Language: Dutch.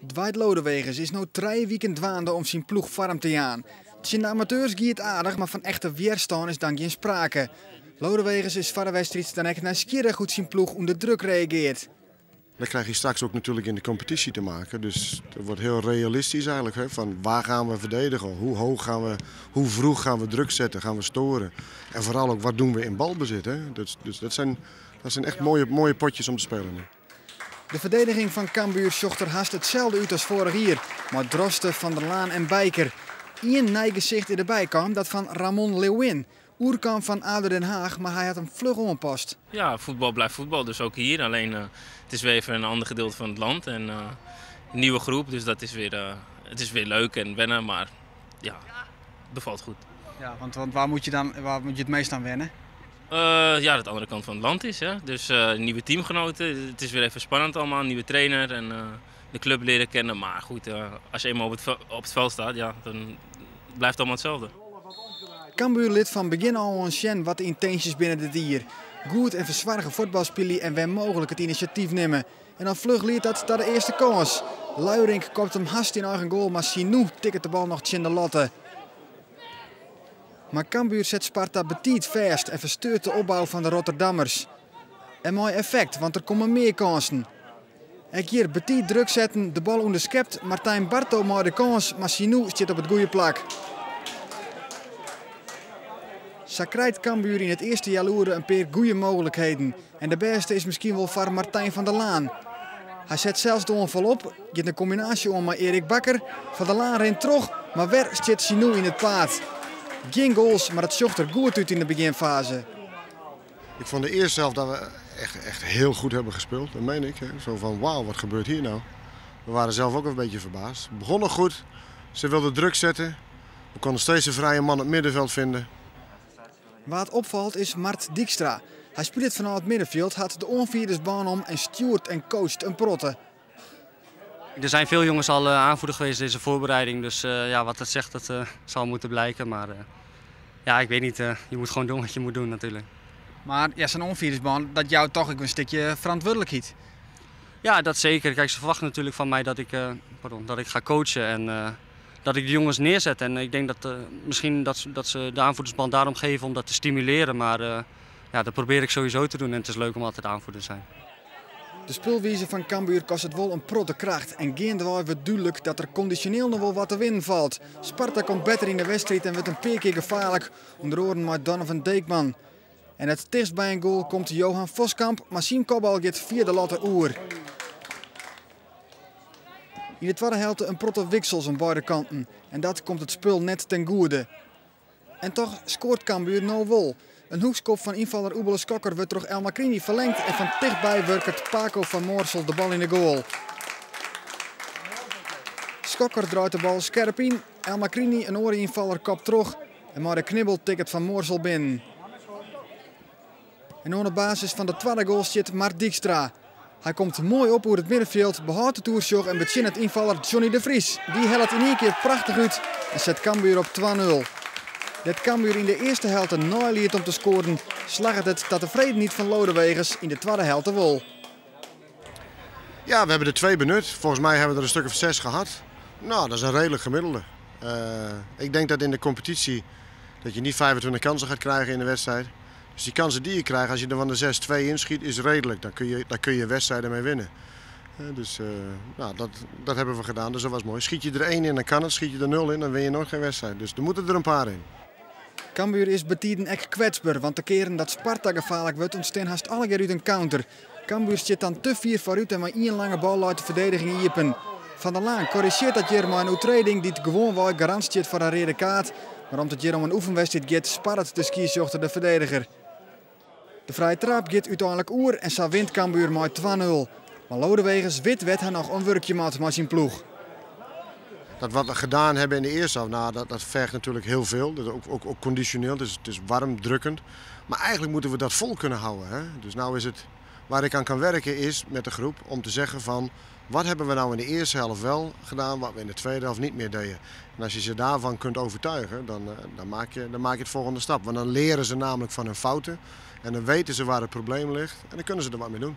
Dwight Lodewegers is nu 3 weken dwaande om zijn ploeg warm te gaan. Tegen de amateurs gaat het aardig, maar van echte weerstaan is dan geen sprake. Lodewegers is voor de wedstrijd dan echt nieuwsgierig hoe zijn ploeg onder druk reageert. Dat krijg je straks ook natuurlijk in de competitie te maken. Dus het wordt heel realistisch eigenlijk. Hè? Van waar gaan we verdedigen? Hoe hoog gaan we, hoe vroeg gaan we druk zetten? Gaan we storen? En vooral ook wat doen we in balbezit? Hè? Dus dat zijn echt mooie potjes om te spelen nu. De verdediging van Cambuur zocht er haast hetzelfde uit als vorig jaar. Maar Drosten, Van der Laan en Bijker. Eén nijgezicht erbij kwam, dat van Ramon Leeuwin. Oerkamp van ADO Den Haag, maar hij had hem vlug ompast. Ja, voetbal blijft voetbal, dus ook hier. Alleen het is weer even een ander gedeelte van het land en een nieuwe groep. Dus dat is weer, het is weer leuk en wennen, maar ja, het bevalt goed. Ja, want waar moet je het meest aan wennen? Ja, dat de andere kant van het land is. Hè? Dus nieuwe teamgenoten. Het is weer even spannend allemaal, een nieuwe trainer en de club leren kennen. Maar goed, als je eenmaal op het veld staat, ja, dan blijft het allemaal hetzelfde. Cambuur lid van begin al een Sjen wat de intenties binnen dit dier. Goed en verzwarige voetbalspelen en waar mogelijk het initiatief nemen. En dan vlug leert dat de eerste kans. Luirink kopt hem haast in eigen goal, maar Sinou tikt de bal nog in de lotte. Maar Cambuur zet Sparta betiet vast en versteurt de opbouw van de Rotterdammers. En mooi effect, want er komen meer kansen. En hier betiet druk zetten, de bal onderschept. Martijn Barto maakt de kans, maar Sinou zit op het goede plak. Zo krijgt Cambuur in het eerste jaloeren een paar goede mogelijkheden. En de beste is misschien wel voor Martijn van der Laan. Hij zet zelfs de onval op, geeft een combinatie om met Erik Bakker. Van der Laan rent terug, maar weer zit Sinou in het paard. Geen goals, maar het zocht er goed uit in de beginfase. Ik vond de eerste helft dat we echt heel goed hebben gespeeld, dat meen ik. Hè? Zo van wauw, wat gebeurt hier nou? We waren zelf ook een beetje verbaasd. Het begon nog goed, ze wilden druk zetten. We konden steeds een vrije man op het middenveld vinden. Waar het opvalt is Mart Dijkstra. Hij speelt vanuit het middenveld, had de onviersbaan om en stuurt en coacht een protte. Er zijn veel jongens al aanvoerder geweest in deze voorbereiding, dus ja, wat dat zegt, dat zal moeten blijken. Maar ja, ik weet niet, je moet gewoon doen wat je moet doen natuurlijk. Maar ja, zo'n onviersbaan, dat jou toch ook een stukje verantwoordelijkheid. Ja, dat zeker. Kijk, ze verwachten natuurlijk van mij dat ik ga coachen en dat ik de jongens neerzet. En ik denk dat misschien dat ze de aanvoerdersband daarom geven om dat te stimuleren. Maar ja, dat probeer ik sowieso te doen en het is leuk om altijd aanvoerder te zijn. De speelwijze van Cambuur kost het wel een protte kracht. En gaandeweg wordt duidelijk dat er conditioneel nog wel wat te winnen valt. Sparta komt beter in de wedstrijd en wordt een paar keer gevaarlijk. Onder oren met Donovan Deekman. En het dichtst bij een goal komt Johan Voskamp, maar zijn kopbal gaat via de latte oer. In de tweede helft een protte wissels aan beide kanten. En dat komt het spul net ten goede. En toch scoort Cambuur nou wel. Een hoekskop van invaller Oebele Skokker wordt door El Macrini verlengd. En van dichtbij werkt Paco van Moorsel de bal in de goal. Skokker draait de bal scherp in. El Macrini, een orinvaller, kopt terug. En maar de knibbel tikt van Moorsel binnen. En op de basis van de tweede goal zit Mart Dijkstra. Hij komt mooi op uit het middenveld, behoudt de toersjog en begint het invaller Johnny de Vries. Die helpt in één keer prachtig uit en zet Cambuur op 2-0. Dat Cambuur in de eerste helft een naaileert om te scoren, slaagt het dat de vrede niet van Lodewegers in de tweede helft de wol. Ja, we hebben er 2 benut. Volgens mij hebben we er een stuk of 6 gehad. Nou, dat is een redelijk gemiddelde. Ik denk dat in de competitie dat je niet 25 kansen gaat krijgen in de wedstrijd. Dus die kansen die je krijgt, als je er van de 6-2 inschiet, is redelijk. Dan kun je wedstrijden mee winnen. Dus nou, dat hebben we gedaan, dus dat was mooi. Schiet je er 1 in, dan kan het. Schiet je er 0 in, dan win je nooit geen wedstrijd. Dus er moeten er een paar in. Cambuur is betieden echt kwetsbaar, want de keren dat Sparta gevaarlijk wordt, ontstaan haast alle keer uit een counter. Cambuur zit dan te vier vooruit en maar één lange bal uit de verdediging iepen. Van der Laan corrigeert dat hier maar een uitreding die het gewoon wel garant zit voor een rode kaart. Maar omdat het hier om een oefenwedstrijd gaat, spaart de skiezochter de verdediger. De vrije trap gaat uiteindelijk oer en zo wint Cambuur met 2-0. Maar Lodewegers weet hij nog een werkje met zijn ploeg. Dat wat we gedaan hebben in de eerste helft, nou, dat vergt natuurlijk heel veel. Dat is ook conditioneel, het is warm, drukkend. Maar eigenlijk moeten we dat vol kunnen houden. Hè? Dus nou is het, waar ik aan kan werken is met de groep om te zeggen van... Wat hebben we nou in de eerste helft wel gedaan, wat we in de tweede helft niet meer deden. En als je ze daarvan kunt overtuigen, dan maak je het volgende stap. Want dan leren ze namelijk van hun fouten. En dan weten ze waar het probleem ligt en dan kunnen ze er wat mee doen.